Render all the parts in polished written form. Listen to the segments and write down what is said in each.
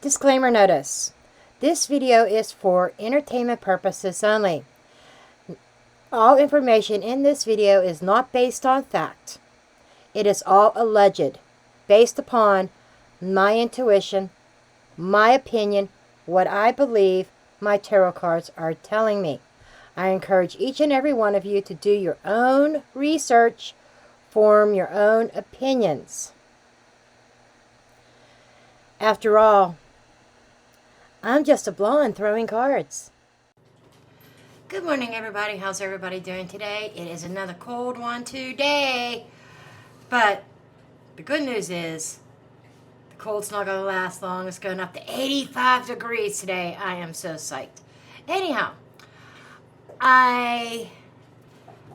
Disclaimer notice. This video is for entertainment purposes only. All information in this video is not based on fact. It is all alleged, based upon my intuition, my opinion, what I believe my tarot cards are telling me. I encourage each and every one of you to do your own research, form your own opinions. After all, I'm just a blonde throwing cards. Good morning, everybody. How's everybody doing today? It is another cold one today. But the good news is the cold's not going to last long. It's going up to 85 degrees today. I am so psyched. Anyhow, I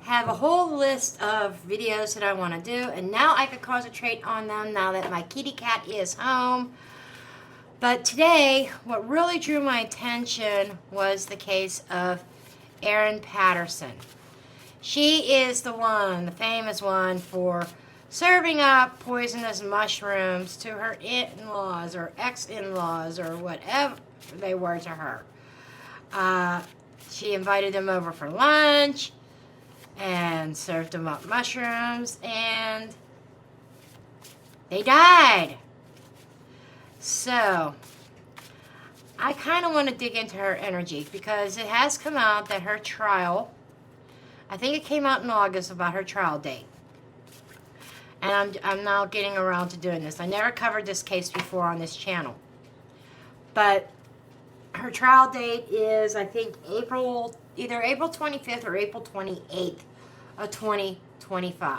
have a whole list of videos that I want to do, and now I can concentrate on them now that my kitty cat is home. But today, what really drew my attention was the case of ERIN Patterson. She is the one, the famous one, for serving up poisonous mushrooms to her in-laws or ex-in-laws or whatever they were to her. She invited them over for lunch and served them up mushrooms, and they died. So, I kind of want to dig into her energy because it has come out that her trial, I think it came out in August about her trial date. And I'm now getting around to doing this. I never covered this case before on this channel. But her trial date is, I think, either April 25th or April 28th of 2025.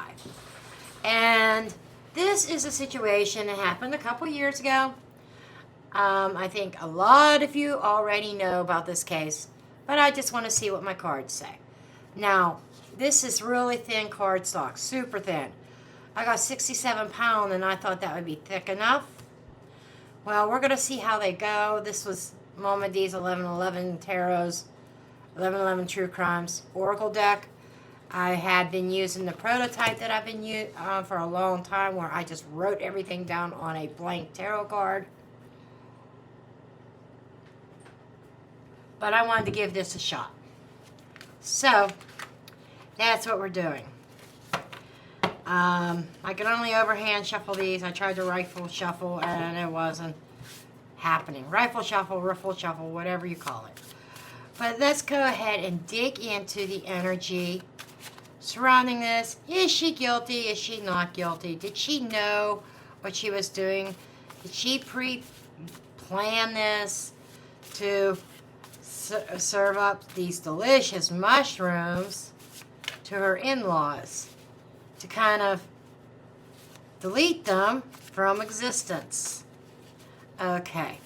And this is a situation that happened a couple years ago. I think a lot of you already know about this case, but I just want to see what my cards say. Now, this is really thin cardstock, super thin. I got 67 pound, and I thought that would be thick enough. Well, we're going to see how they go. This was Mama D's 1111 Tarot's 1111 True Crimes Oracle deck. I had been using the prototype that I've been using for a long time, where I just wrote everything down on a blank tarot card. But I wanted to give this a shot. So, that's what we're doing. I can only overhand shuffle these. I tried to rifle shuffle, and it wasn't happening. Rifle shuffle, riffle shuffle, whatever you call it. But let's go ahead and dig into the energy surrounding this. Is she guilty? Is she not guilty? Did she know what she was doing? Did she pre-plan this to serve up these delicious mushrooms to her in-laws to kind of delete them from existence? Okay.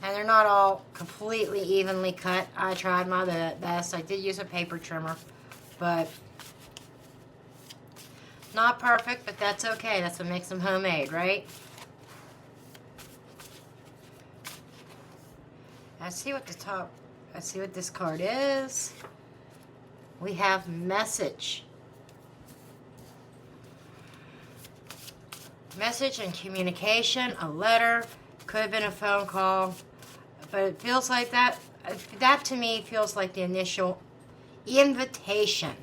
And they're not all completely evenly cut. I tried my best. I did use a paper trimmer, but not perfect, but that's okay. That's what makes them homemade, right? Let's see what this card is. We have message. Message and communication, a letter, could have been a phone call, but it feels like that to me feels like the initial invitation.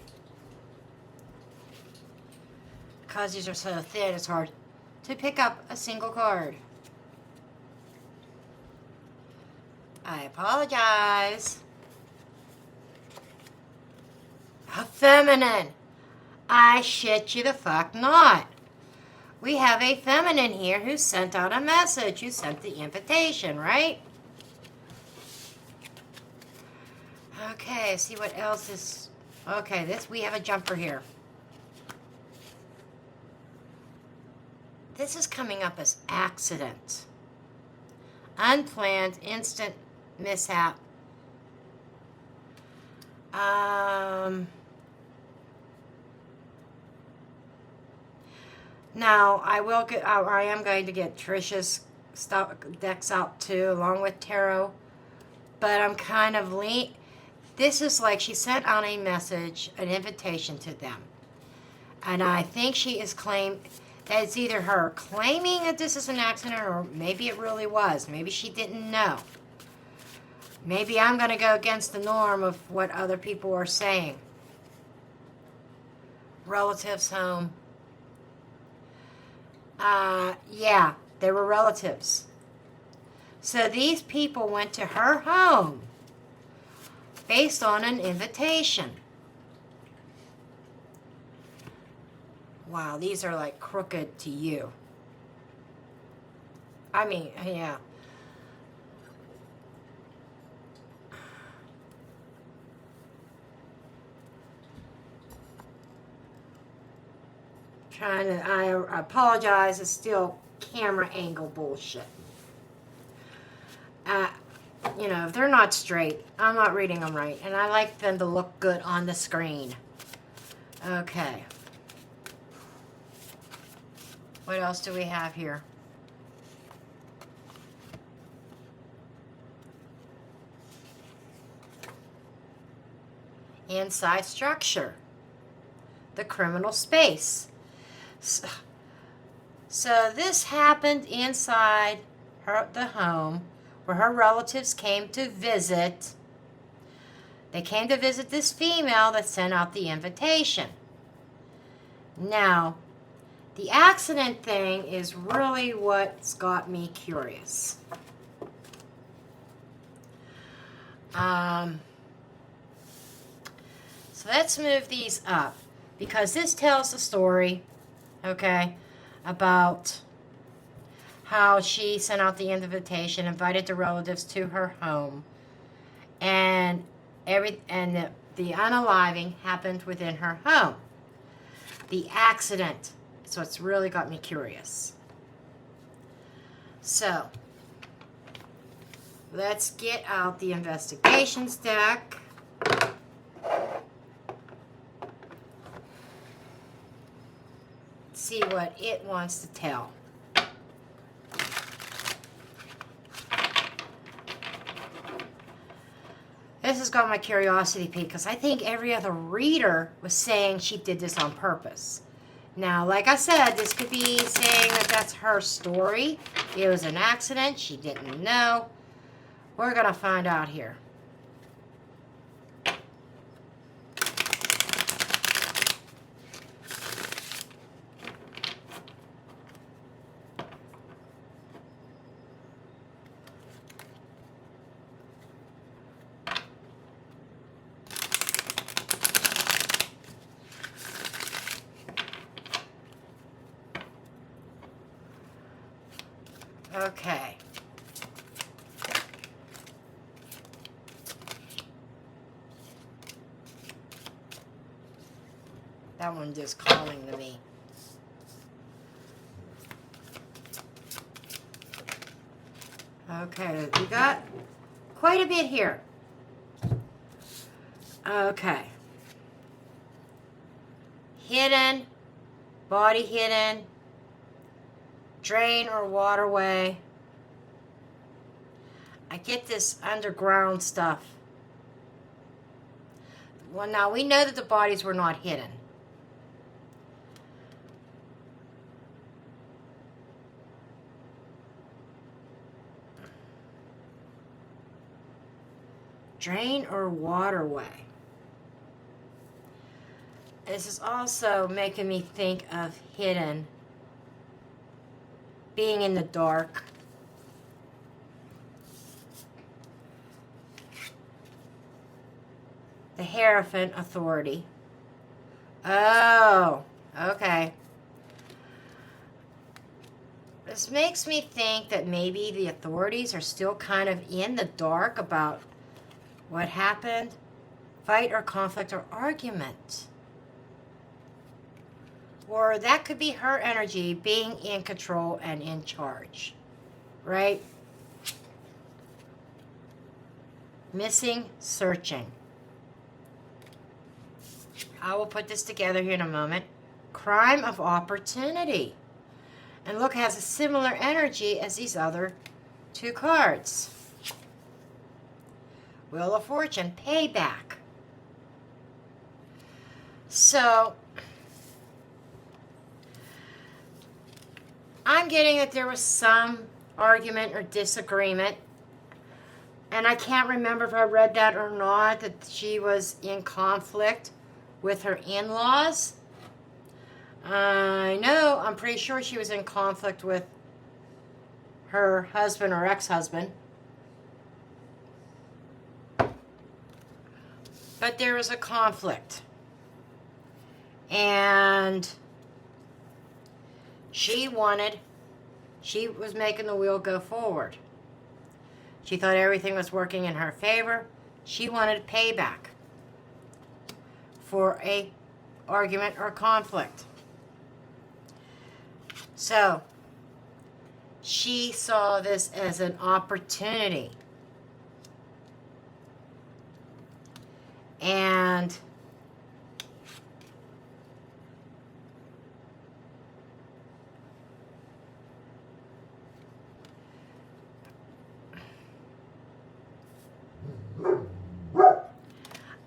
Because these are so thin, it's hard to pick up a single card. I apologize. A feminine. I shit you the fuck not. We have a feminine here who sent out a message, who sent the invitation, right? Okay, see what else is... Okay, we have a jumper here. This is coming up as accident. Unplanned, instant mishap. Now, I am going to get Trisha's decks out too, along with tarot. But I'm kind of this is like she sent out a message, an invitation to them. And I think she is It's either her claiming that this is an accident, or maybe it really was. Maybe she didn't know. Maybe I'm going to go against the norm of what other people are saying. Relatives home. Yeah, they were relatives. So these people went to her home based on an invitation. Wow, these are like crooked to you. I mean, yeah. I apologize, it's still camera angle bullshit. You know, if they're not straight, I'm not reading them right, and I like them to look good on the screen. Okay. What else do we have here? Inside structure. The criminal space. So this happened inside the home where her relatives came to visit. They came to visit this female that sent out the invitation. Now, the accident thing is really what's got me curious. So let's move these up, because this tells the story, okay, about how she sent out the invitation, invited the relatives to her home, and the unaliving happened within her home. The accident, so it's really got me curious. So let's get out the investigations deck. See what it wants to tell. This has got my curiosity peaked, because I think every other reader was saying she did this on purpose. Now, like I said, this could be saying that that's her story. It was an accident. She didn't know. We're going to find out here. Okay. That one just calling to me. Okay, we got quite a bit here. Okay. Hidden, body hidden, drain or waterway. I get this underground stuff. Well, now we know that the bodies were not hidden. Drain or waterway. This is also making me think of hidden. Being in the dark. The Hierophant Authority. Oh, okay. This makes me think that maybe the authorities are still kind of in the dark about what happened. Fight or conflict or argument. Or that could be her energy being in control and in charge. Right? Missing, searching. I will put this together here in a moment. Crime of opportunity. And look, it has a similar energy as these other two cards. Wheel of Fortune, payback. So, I'm getting that there was some argument or disagreement. And I can't remember if I read that or not, that she was in conflict with her in-laws. I know, I'm pretty sure she was in conflict with her husband or ex-husband. But there was a conflict. And she was making the wheel go forward. She thought everything was working in her favor. She wanted payback for a argument or conflict. So, she saw this as an opportunity. And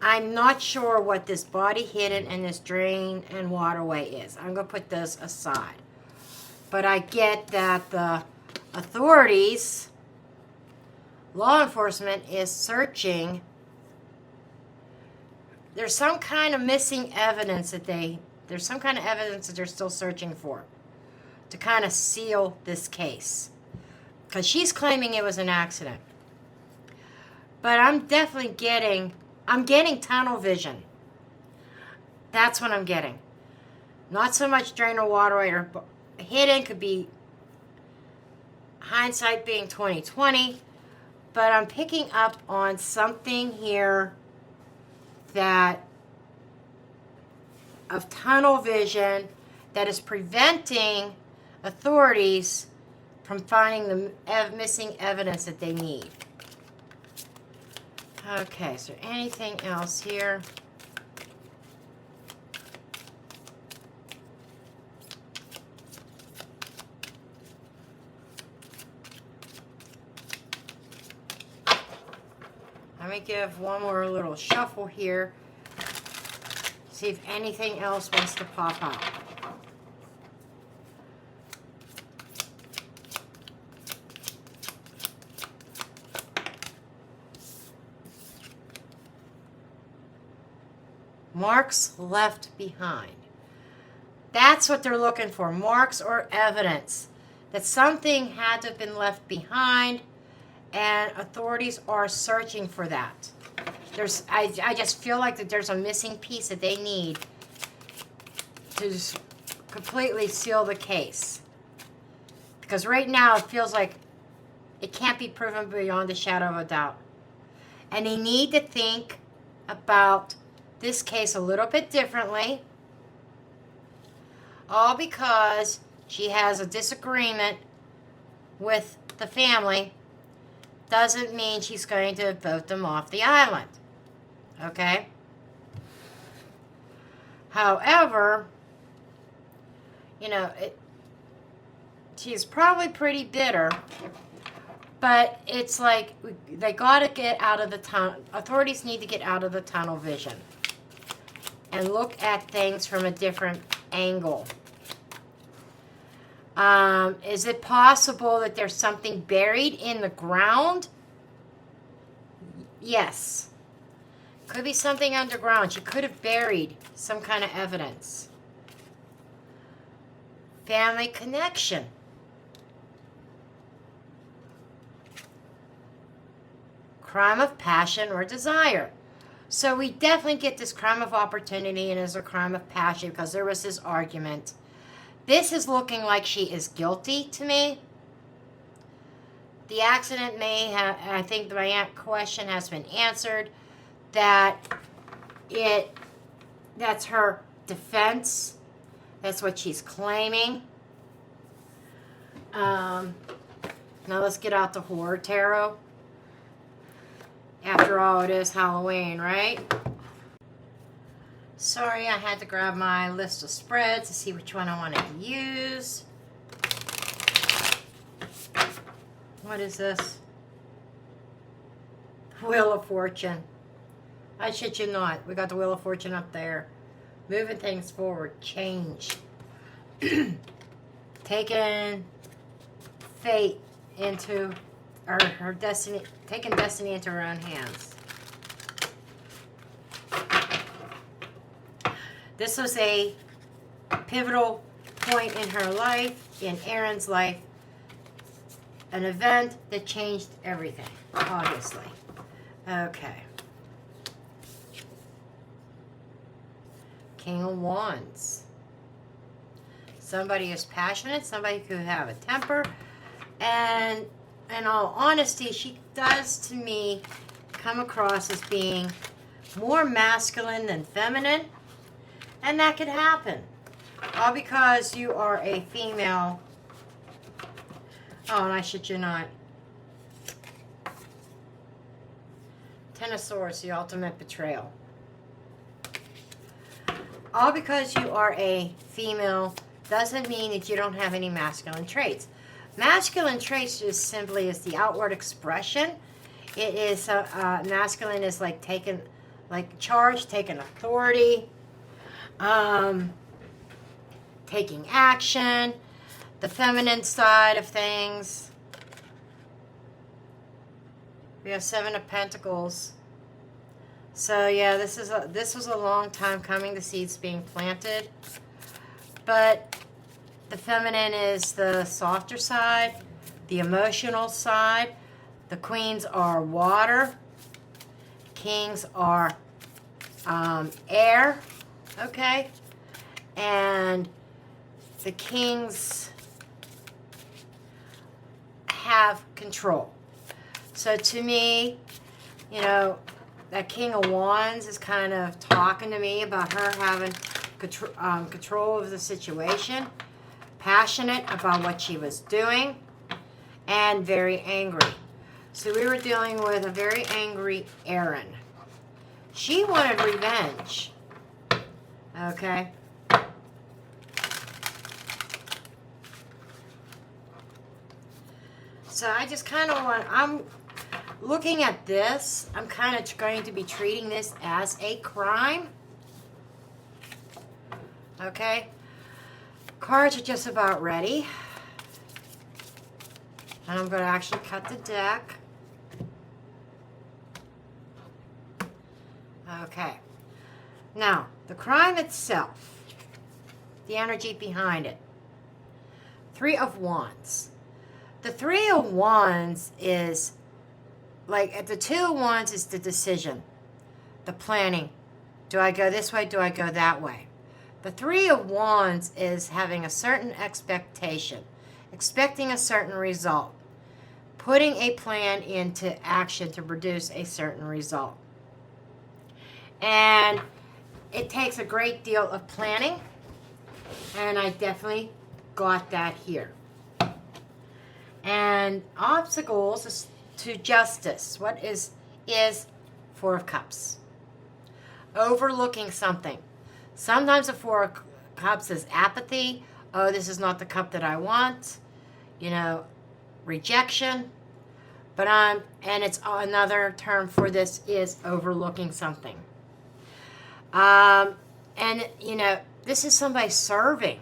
I'm not sure what this body hidden and this drain and waterway is. I'm going to put those aside. But I get that the authorities, law enforcement, is searching. There's some kind of missing evidence that there's some kind of evidence that they're still searching for to kind of seal this case. Because she's claiming it was an accident. But I'm definitely getting tunnel vision. That's what I'm getting. Not so much drain or waterway or hidden, could be hindsight being 20/20, but I'm picking up on something here that of tunnel vision that is preventing authorities from finding the missing evidence that they need. Okay, is there anything else here? Let me give one more little shuffle here. See if anything else wants to pop out. Marks left behind. That's what they're looking for. Marks or evidence that something had to have been left behind, and authorities are searching for that. I just feel like that there's a missing piece that they need to just completely seal the case. Because right now it feels like it can't be proven beyond a shadow of a doubt. And they need to think about this case a little bit differently. All because she has a disagreement with the family doesn't mean she's going to vote them off the island. Okay? However, she's probably pretty bitter, but it's like they got to get out of the tunnel. Authorities need to get out of the tunnel vision and look at things from a different angle. Is it possible that there's something buried in the ground? Yes. Could be something underground. She could have buried some kind of evidence. Family connection. Crime of passion or desire. So we definitely get this crime of opportunity and as a crime of passion because there was this argument. This is looking like she is guilty to me. The accident may have, I think my question has been answered, that's her defense. That's what she's claiming. Now let's get out the horror tarot. After all, it is Halloween, right? Sorry, I had to grab my list of spreads to see which one I wanted to use. What is this? Wheel of Fortune. I shit you not. We got the Wheel of Fortune up there. Moving things forward. Change. taking fate into, or her destiny, taking destiny into her own hands. This was a pivotal point in her life, in ERIN's life, an event that changed everything, obviously. Okay. King of Wands. Somebody is passionate, somebody could have a temper, and in all honesty, she does to me come across as being more masculine than feminine, and that could happen. All because you are a female. Oh, and I shit you not. Ten of Swords, the ultimate betrayal. All because you are a female doesn't mean that you don't have any masculine traits. Masculine traits just simply is the outward expression. It is, masculine is like taking, like charge, taking authority, taking action, the feminine side of things. We have Seven of Pentacles. So yeah, this was a long time coming, the seeds being planted. But the feminine is the softer side, the emotional side. The queens are water. Kings are air. Okay? And the kings have control. So to me, you know, that King of Wands is kind of talking to me about her having control of the situation, passionate about what she was doing, and very angry. So we were dealing with a very angry ERIN. She wanted revenge. Okay? So I just kind of want, I'm looking at this, I'm kind of going to be treating this as a crime. Okay? Cards are just about ready. And I'm going to actually cut the deck. Okay. Now, the crime itself, the energy behind it. Three of Wands. The Three of Wands is, like, at the Two of Wands is the decision, the planning. Do I go this way? Do I go that way? The Three of Wands is having a certain expectation, expecting a certain result, putting a plan into action to produce a certain result. And it takes a great deal of planning, and I definitely got that here. And obstacles is to justice. What is Four of Cups? Overlooking something. Sometimes the Four of Cups is apathy. Oh, this is not the cup that I want. You know, rejection. But and it's another term for this is overlooking something. And you know, this is somebody serving.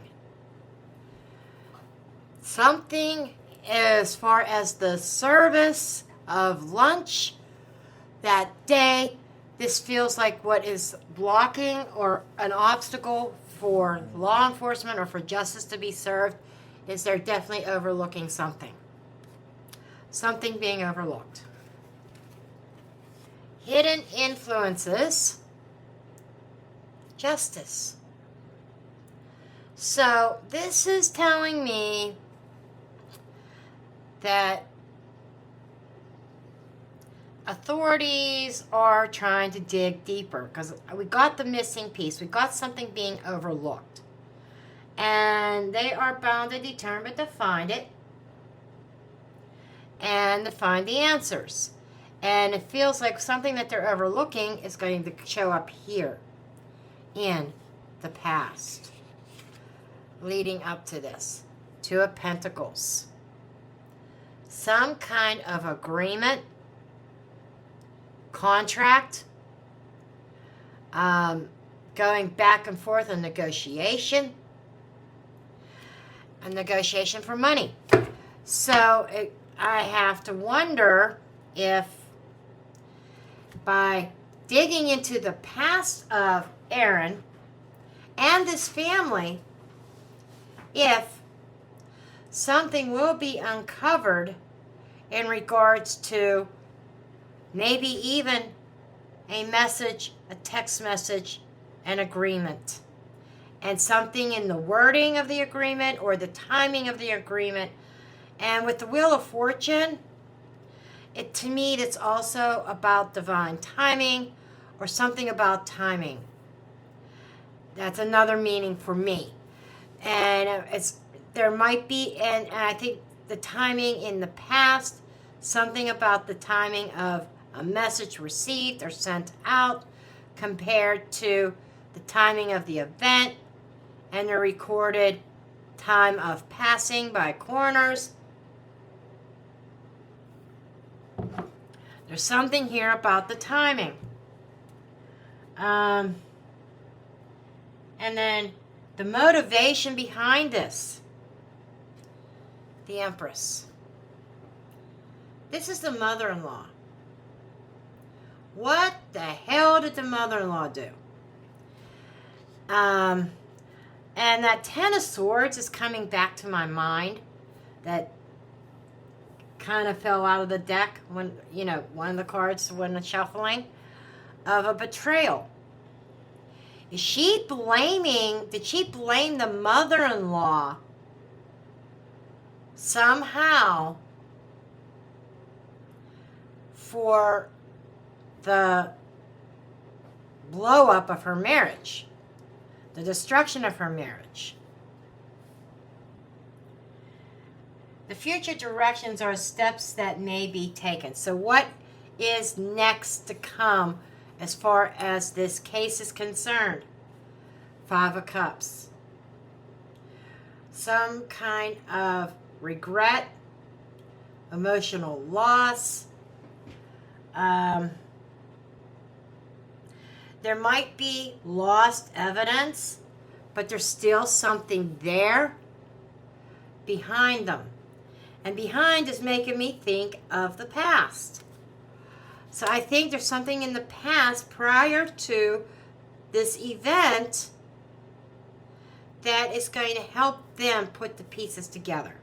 Something as far as the service of lunch that day, this feels like what is blocking or an obstacle for law enforcement or for justice to be served is they're definitely overlooking something. Something being overlooked. Hidden influences. Justice. So this is telling me that authorities are trying to dig deeper because we got the missing piece. We got something being overlooked. And they are bound and determined to find it and to find the answers. And it feels like something that they're overlooking is going to show up here in the past leading up to this. Two of Pentacles. Some kind of agreement, contract, going back and forth on negotiation. a negotiation for money. So I have to wonder if by digging into the past of ERIN and this family, if something will be uncovered in regards to maybe even a message, a text message, an agreement, and something in the wording of the agreement or the timing of the agreement. And with the Wheel of Fortune, to me, it's also about divine timing or something about timing. That's another meaning for me. And there might be, and I think the timing in the past, something about the timing of a message received or sent out compared to the timing of the event and the recorded time of passing by coroners. There's something here about the timing. And then the motivation behind this. The Empress. This is the mother-in-law. What the hell did the mother-in-law do? And that Ten of Swords is coming back to my mind. That kind of fell out of the deck when, one of the cards when the shuffling of a betrayal. Did she blame the mother-in-law somehow for the blow up of her marriage, the destruction of her marriage? The future directions are steps that may be taken. So what is next to come as far as this case is concerned? Five of Cups. Some kind of regret, emotional loss. There might be lost evidence, but there's still something there behind them. And behind is making me think of the past. So I think there's something in the past prior to this event that is going to help them put the pieces together.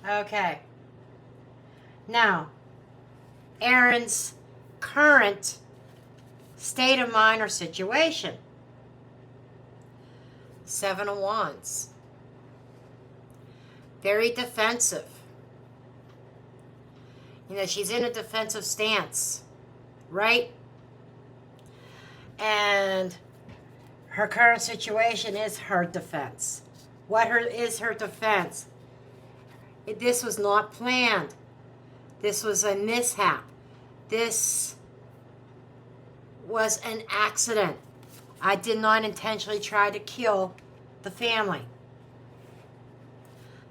Okay. Now, ERIN's current state of mind or situation. Seven of Wands. Very defensive. She's in a defensive stance, right? And her current situation is her defense. Is her defense? This was not planned. This was a mishap. This was an accident. I did not intentionally try to kill the family.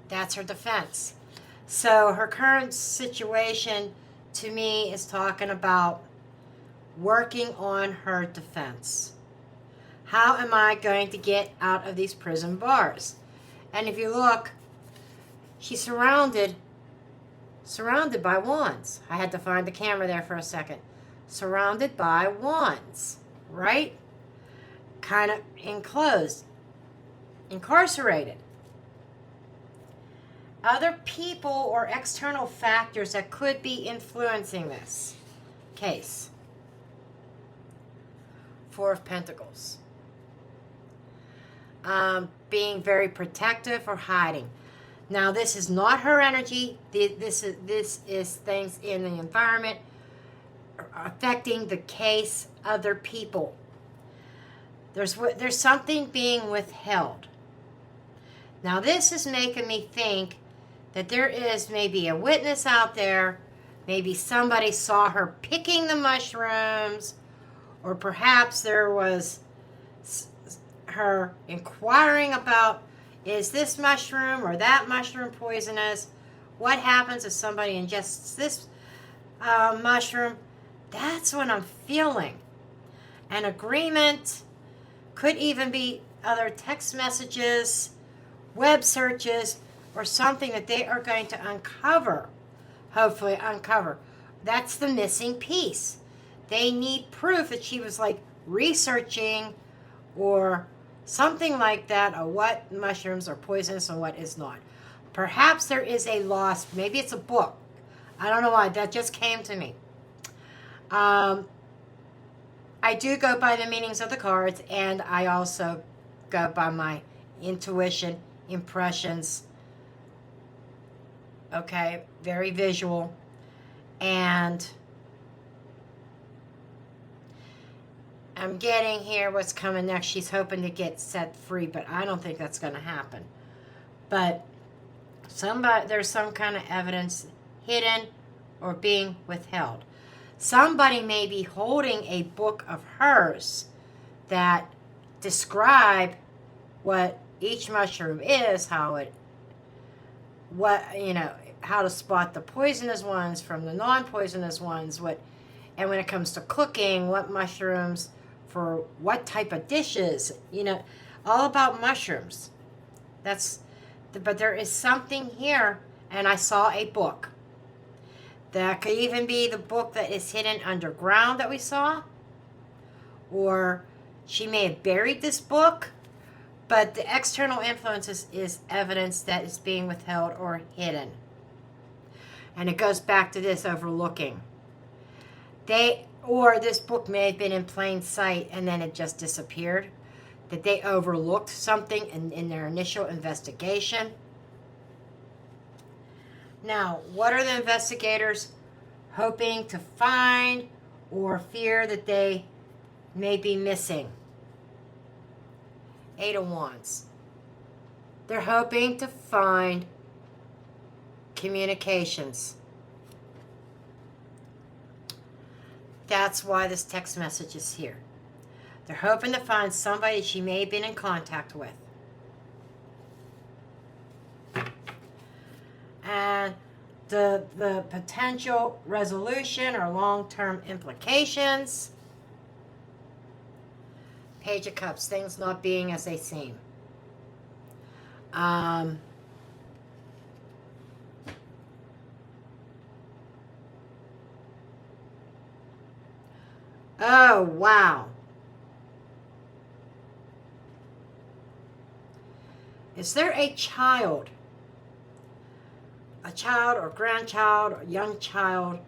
That's her defense. So her current situation, to me, is talking about working on her defense. How am I going to get out of these prison bars? And if you look, she's surrounded by wands. I had to find the camera there for a second. Surrounded by wands, right? Kind of enclosed, incarcerated. Other people or external factors that could be influencing this case. Four of Pentacles. Being very protective or hiding. Now, this is not her energy. This is things in the environment affecting the case, other people. There's something being withheld. Now, this is making me think that there is maybe a witness out there. Maybe somebody saw her picking the mushrooms, or perhaps there was her inquiring about, is this mushroom or that mushroom poisonous? What happens if somebody ingests this mushroom? That's what I'm feeling. An agreement, could even be other text messages web searches or something that they are going to uncover. Hopefully uncover. That's the missing piece. They need proof that she was like researching or something like that, or what mushrooms are poisonous and what is not. Perhaps there is a lost, maybe it's a book. I don't know why, that just came to me. I do go by the meanings of the cards, and I also go by my intuition, impressions. Okay, very visual. And I'm getting here what's coming next. She's hoping to get set free, but I don't think that's going to happen. But there's some kind of evidence hidden or being withheld. Somebody may be holding a book of hers that describe what each mushroom is, how to spot the poisonous ones from the non-poisonous ones, and when it comes to cooking, what mushrooms for what type of dishes, all about mushrooms. But there is something here, and I saw a book. That could even be the book that is hidden underground that we saw. Or she may have buried this book, but the external influence is evidence that is being withheld or hidden. And it goes back to this overlooking. Or this book may have been in plain sight and then it just disappeared. That they overlooked something in their initial investigation. Now, what are the investigators hoping to find or fear that they may be missing? 8 of Wands. They're hoping to find communications. That's why this text message is here. They're hoping to find somebody she may have been in contact with. And the potential resolution or long-term implications. Page of Cups, things not being as they seem. Oh, wow. Is there a child or grandchild or young child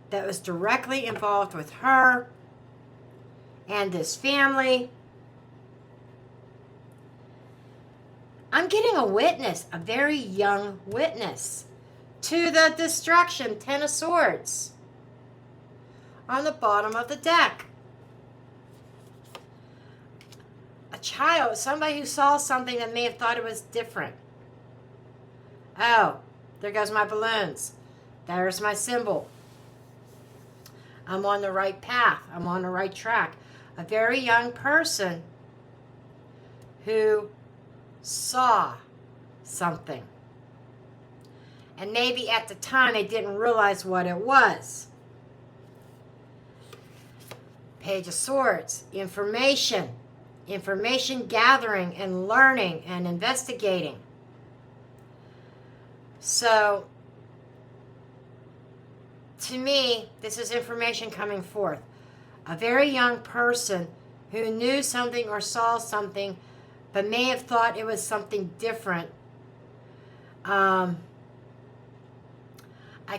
that was directly involved with her and this family? I'm getting a witness, a very young witness to the destruction, 10 of Swords, on the bottom of the deck. A child, somebody who saw something that may have thought it was different. Oh, there goes my balloons. There's my symbol. I'm on the right path. I'm on the right track. A very young person who saw something. And maybe at the time they didn't realize what it was. Page of Swords, information gathering and learning and investigating. So, to me, this is information coming forth. A very young person who knew something or saw something, but may have thought it was something different. I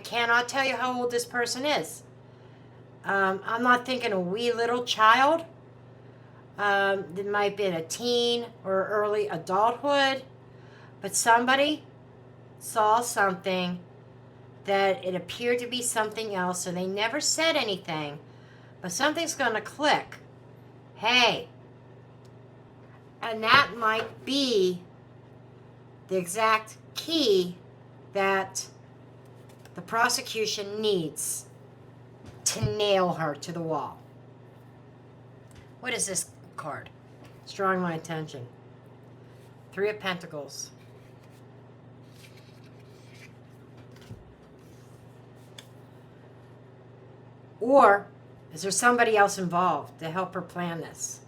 cannot tell you how old this person is. I'm not thinking a wee little child. It might have been a teen or early adulthood. But somebody saw something that it appeared to be something else, and they never said anything. But something's going to click. Hey. And that might be the exact key that the prosecution needs to nail her to the wall. What is this card? It's drawing my attention. 3 of Pentacles. Or is there somebody else involved to help her plan this?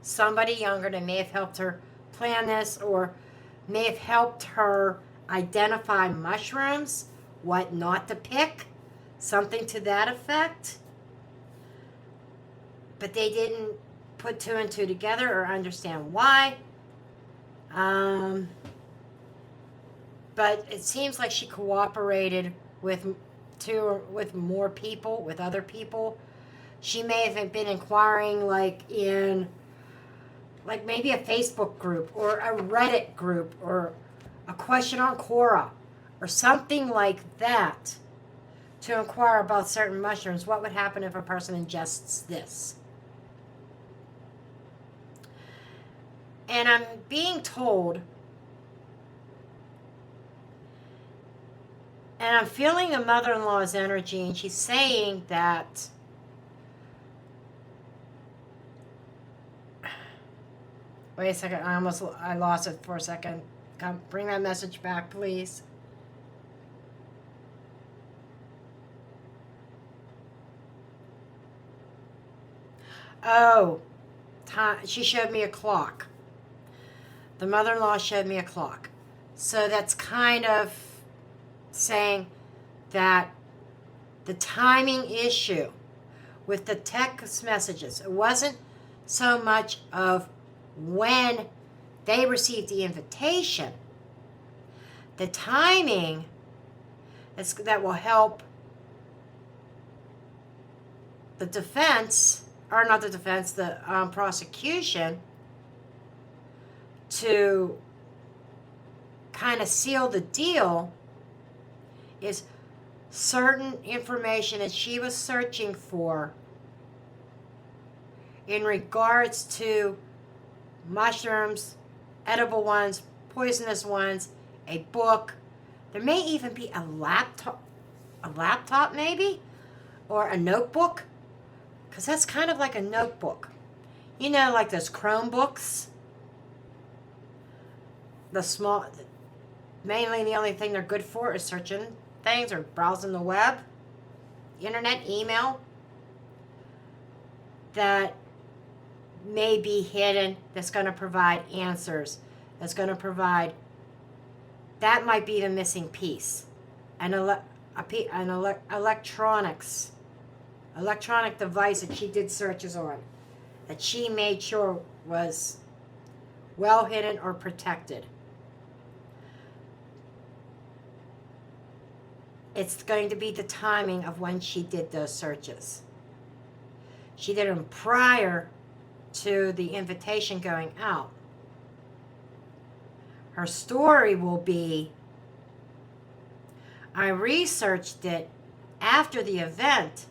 Somebody younger that may have helped her planned this or may have helped her identify mushrooms, what not to pick, something to that effect. But they didn't put two and two together or understand why. But it seems like she cooperated with more people, with other people. She may have been inquiring in maybe a Facebook group or a Reddit group or a question on Quora or something like that to inquire about certain mushrooms. What would happen if a person ingests this? And I'm being told, and I'm feeling the mother-in-law's energy, and she's saying that wait a second, I lost it for a second. Come, bring that message back, please. Oh, she showed me a clock. The mother-in-law showed me a clock. So that's kind of saying that the timing issue with the text messages, it wasn't so much of when they received the invitation. The timing that will help the defense, or not the defense, the prosecution, to kind of seal the deal is certain information that she was searching for in regards to mushrooms, edible ones, poisonous ones, a book. There may even be a laptop maybe, or a notebook, because that's kind of like a notebook. You know, like those Chromebooks. The small, mainly the only thing they're good for is searching things or browsing the web, internet, email, that may be hidden, that's going to provide answers, that's going to provide, that might be the missing piece. Electronic device that she did searches on, that she made sure was well hidden or protected. It's going to be the timing of when she did those searches. She did them prior to the invitation going out. Her story will be, I researched it after the event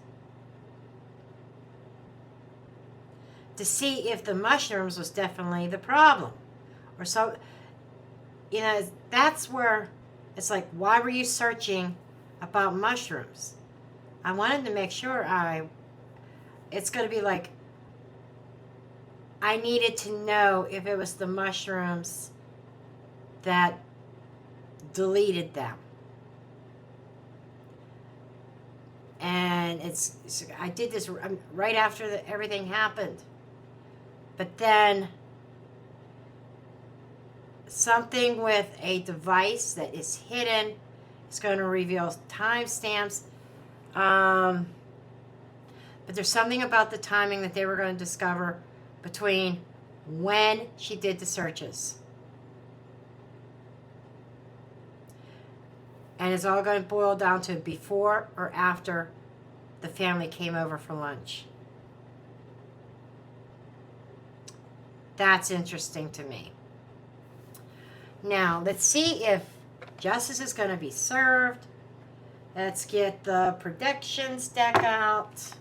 to see if the mushrooms was definitely the problem. Or so, you know, that's where it's like, why were you searching about mushrooms? I wanted to make sure it's going to be like, I needed to know if it was the mushrooms that deleted them. And I did this right after everything happened. But then something with a device that is hidden, it's going to reveal timestamps. But there's something about the timing that they were going to discover between when she did the searches. And it's all going to boil down to before or after the family came over for lunch. That's interesting to me. Now, let's see if justice is going to be served. Let's get the predictions deck out.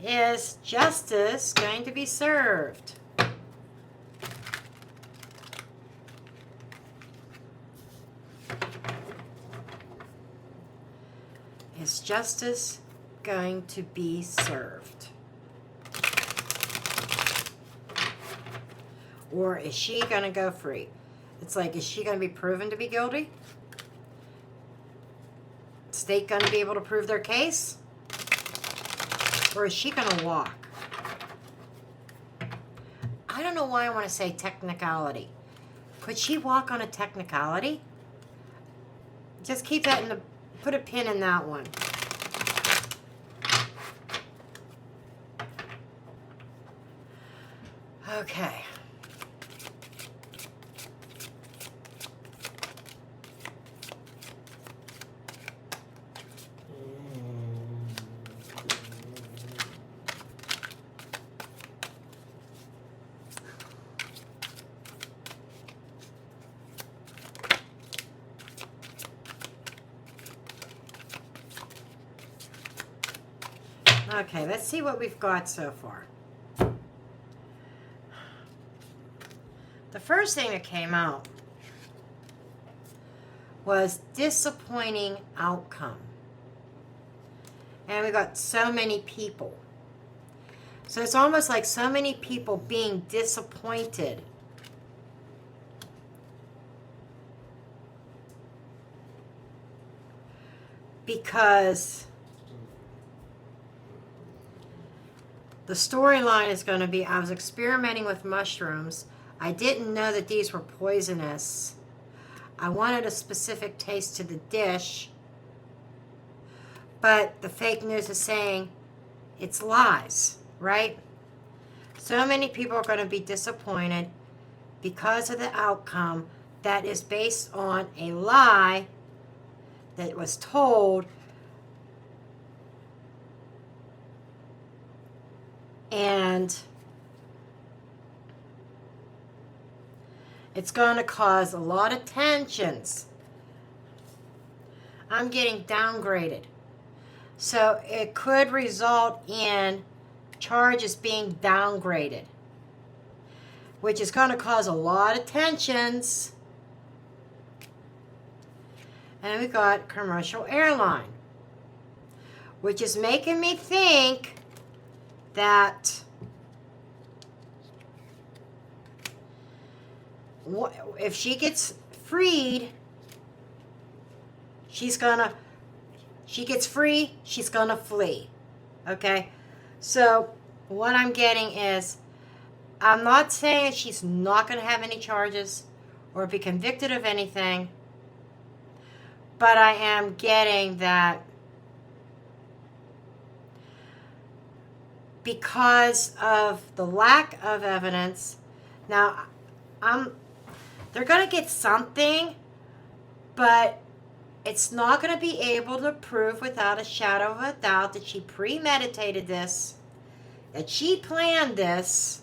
Is justice going to be served? Is justice going to be served? Or is she going to go free? It's like, is she going to be proven to be guilty? State going to be able to prove their case? Or is she going to walk? I don't know why I want to say technicality. Could she walk on a technicality? Just keep that in the, put a pin in that one. Okay. Okay, let's see what we've got so far. The first thing that came out was disappointing outcome. And we got so many people. So it's almost like so many people being disappointed. Because the storyline is going to be, I was experimenting with mushrooms. I didn't know that these were poisonous. I wanted a specific taste to the dish. But the fake news is saying it's lies, right? So many people are going to be disappointed because of the outcome that is based on a lie that was told. And it's going to cause a lot of tensions. I'm getting downgraded. So it could result in charges being downgraded, which is going to cause a lot of tensions. And we got commercial airline, which is making me think that if she gets freed, she's gonna flee. Okay? So what I'm getting is, I'm not saying that she's not gonna have any charges or be convicted of anything, but I am getting that because of the lack of evidence. Now, they're going to get something, but it's not going to be able to prove without a shadow of a doubt that she premeditated this, that she planned this.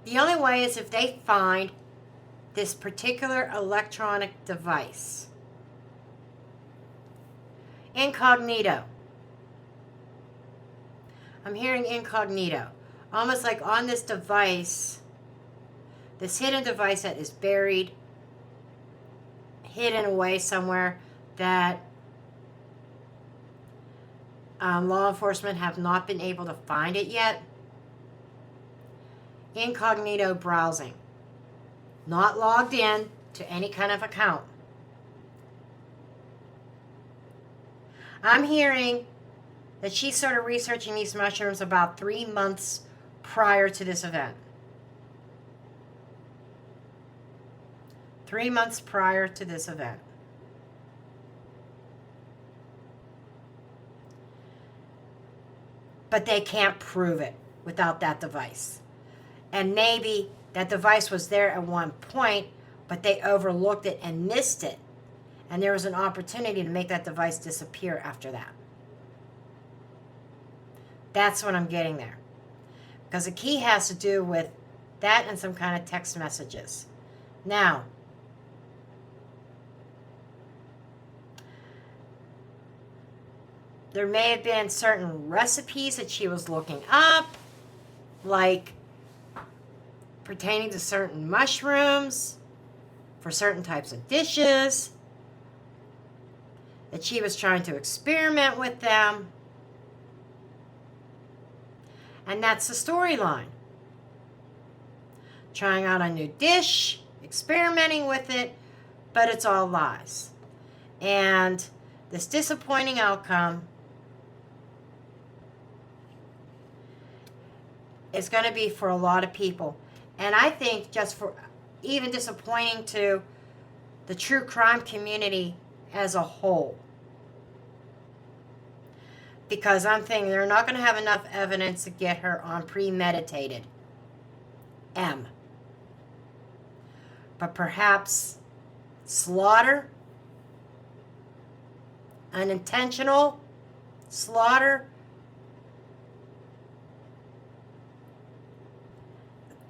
The only way is if they find this particular electronic device. Incognito. I'm hearing incognito. Almost like on this device, this hidden device that is buried, hidden away somewhere, that law enforcement have not been able to find it yet. Incognito browsing. Not logged in to any kind of account. I'm hearing that she started researching these mushrooms about 3 months prior to this event. 3 months prior to this event. But they can't prove it without that device. And maybe that device was there at one point, but they overlooked it and missed it. And there was an opportunity to make that device disappear after that. That's what I'm getting there. Because the key has to do with that and some kind of text messages. Now, there may have been certain recipes that she was looking up, like pertaining to certain mushrooms for certain types of dishes, that she was trying to experiment with them. And that's the storyline. Trying out a new dish, experimenting with it, but it's all lies. And this disappointing outcome is going to be for a lot of people. And I think just for even disappointing to the true crime community as a whole. Because I'm thinking they're not going to have enough evidence to get her on premeditated M. But perhaps slaughter, unintentional slaughter,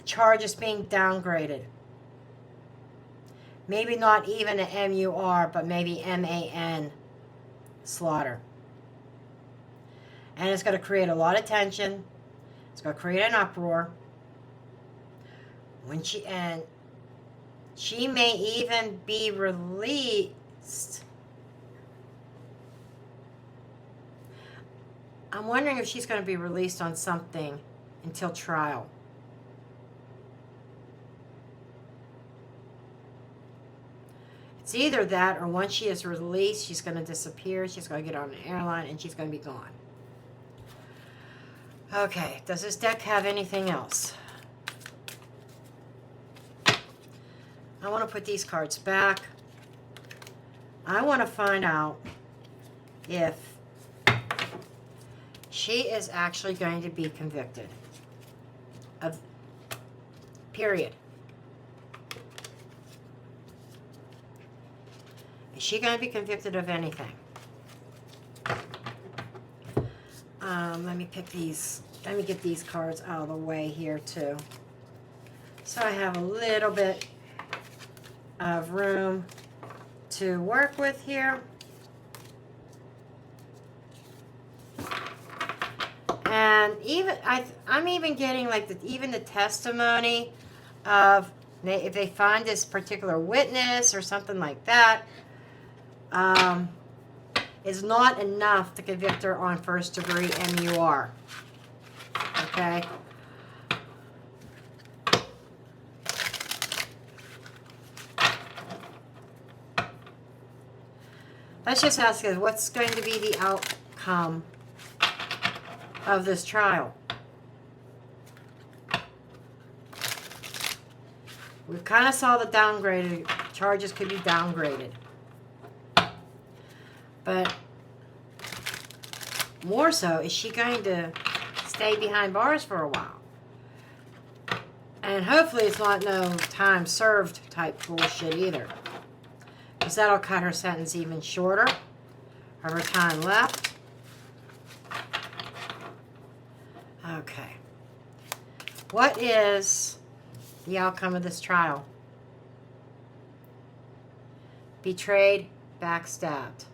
charges being downgraded. Maybe not even an MUR, but maybe MAN slaughter. And it's going to create a lot of tension. It's going to create an uproar. She may even be released. I'm wondering if she's going to be released on something until trial. It's either that, or once she is released, she's going to disappear. She's going to get on an airline and she's going to be gone. Okay, does this deck have anything else? I want to put these cards back. I want to find out if she is actually going to be convicted of, period. Is she going to be convicted of anything? Let me pick these. Let me get these cards out of the way here too. So I have a little bit of room to work with here. And even I'm even getting like even the testimony of if they find this particular witness or something like that, is not enough to convict her on first degree MUR. Okay. Let's just ask us, what's going to be the outcome of this trial? We kind of saw the downgraded charges could be downgraded. But more so, is she going to stay behind bars for a while? And hopefully it's not no time served type bullshit either. Because that'll cut her sentence even shorter of her time left. Okay. What is the outcome of this trial? Betrayed, backstabbed.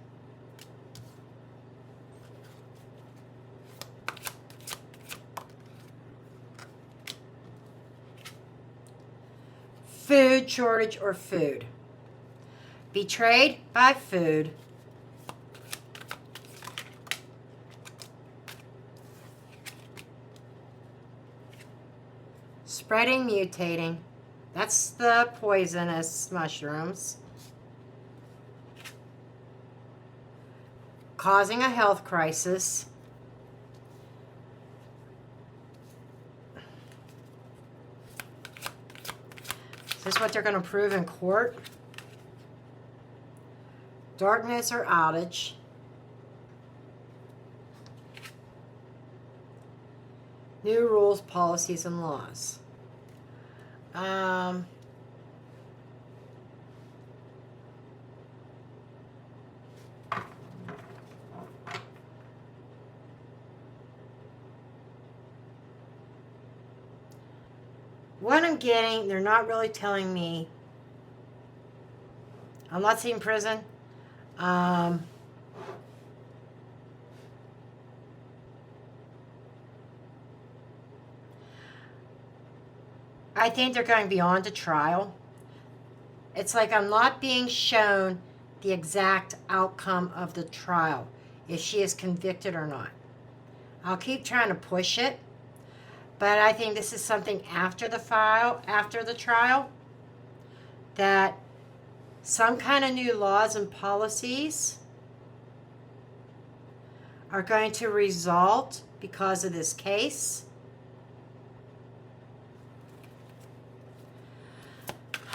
Food shortage or food. Betrayed by food. Spreading, mutating. That's the poisonous mushrooms. Causing a health crisis. Is this what they're going to prove in court? Darkness or outage. New rules, policies, and laws. What I'm getting, they're not really telling me. I'm not seeing prison. I think they're going beyond a trial. It's like I'm not being shown the exact outcome of the trial, if she is convicted or not. I'll keep trying to push it, but I think this is something after the trial, that some kind of new laws and policies are going to result because of this case.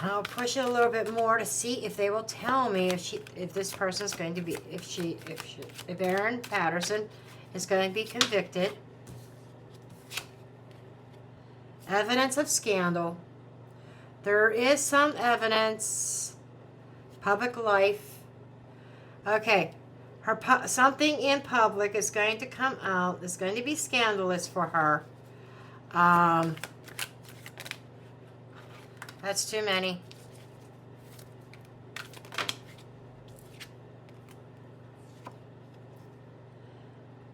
I'll push it a little bit more to see if they will tell me if this person is going to be, if ERIN Patterson is going to be convicted. Evidence of scandal. There is some evidence. Public life. Okay. Something in public is going to come out. It's going to be scandalous for her. That's too many.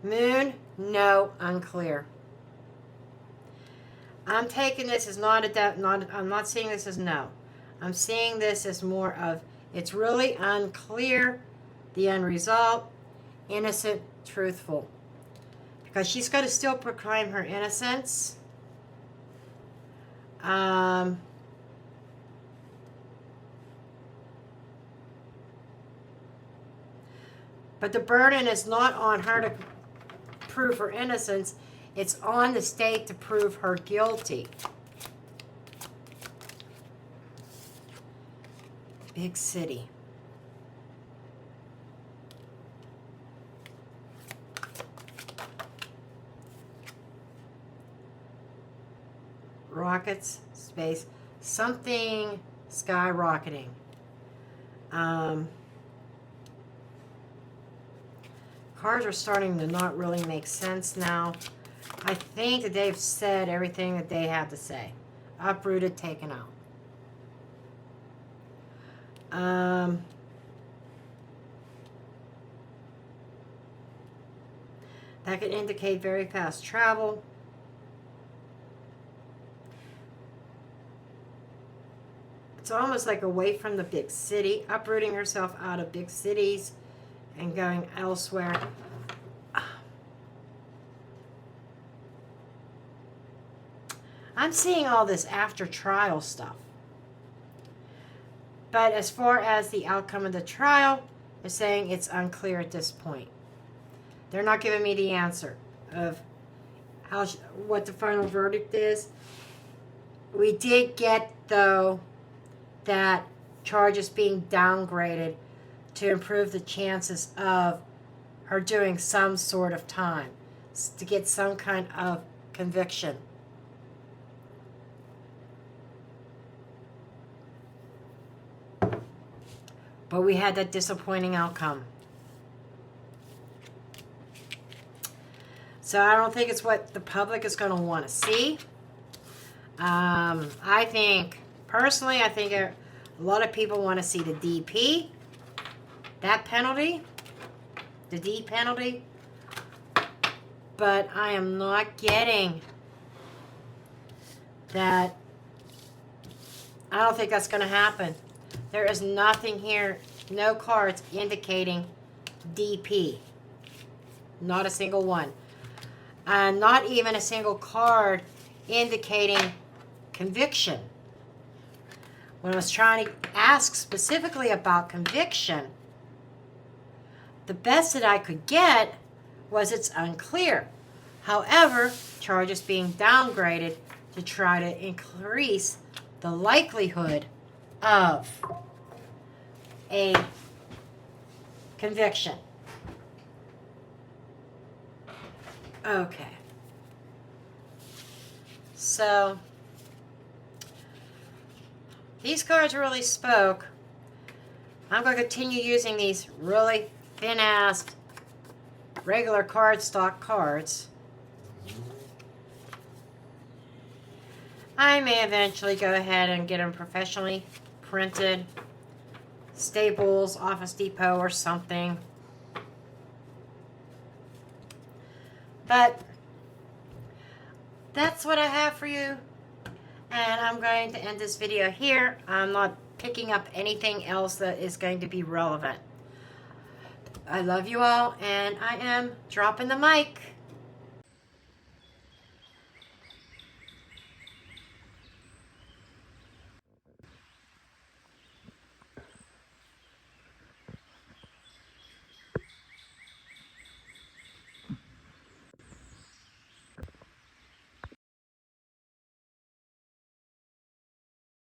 Moon, no, unclear. I'm taking this as I'm not seeing this as no. I'm seeing this as more of, it's really unclear, the end result, innocent, truthful. Because she's going to still proclaim her innocence. But the burden is not on her to prove her innocence. It's on the state to prove her guilty. Big city. Rockets, space, something skyrocketing. Cards are starting to not really make sense now. I think that they've said everything that they had to say. Uprooted, taken out. That could indicate very fast travel. It's almost like away from the big city, uprooting herself out of big cities and going elsewhere. I'm seeing all this after trial stuff. But as far as the outcome of the trial, they're saying it's unclear at this point. They're not giving me the answer of what the final verdict is. We did get, though, that charges being downgraded to improve the chances of her doing some sort of time, to get some kind of conviction. But we had that disappointing outcome. So I don't think it's what the public is going to want to see. I think, personally, a lot of people want to see the DP, that penalty, the D penalty. But I am not getting that. I don't think that's going to happen. There is nothing here, no cards indicating DP. Not a single one. And not even a single card indicating conviction. When I was trying to ask specifically about conviction, the best that I could get was it's unclear. However, charges being downgraded to try to increase the likelihood of a conviction. Okay. So, these cards really spoke. I'm going to continue using these really thin-ass regular cardstock cards. I may eventually go ahead and get them professionally printed. Staples, Office Depot, or something. But that's what I have for you. And I'm going to end this video here. I'm not picking up anything else that is going to be relevant. I love you all, and I am dropping the mic.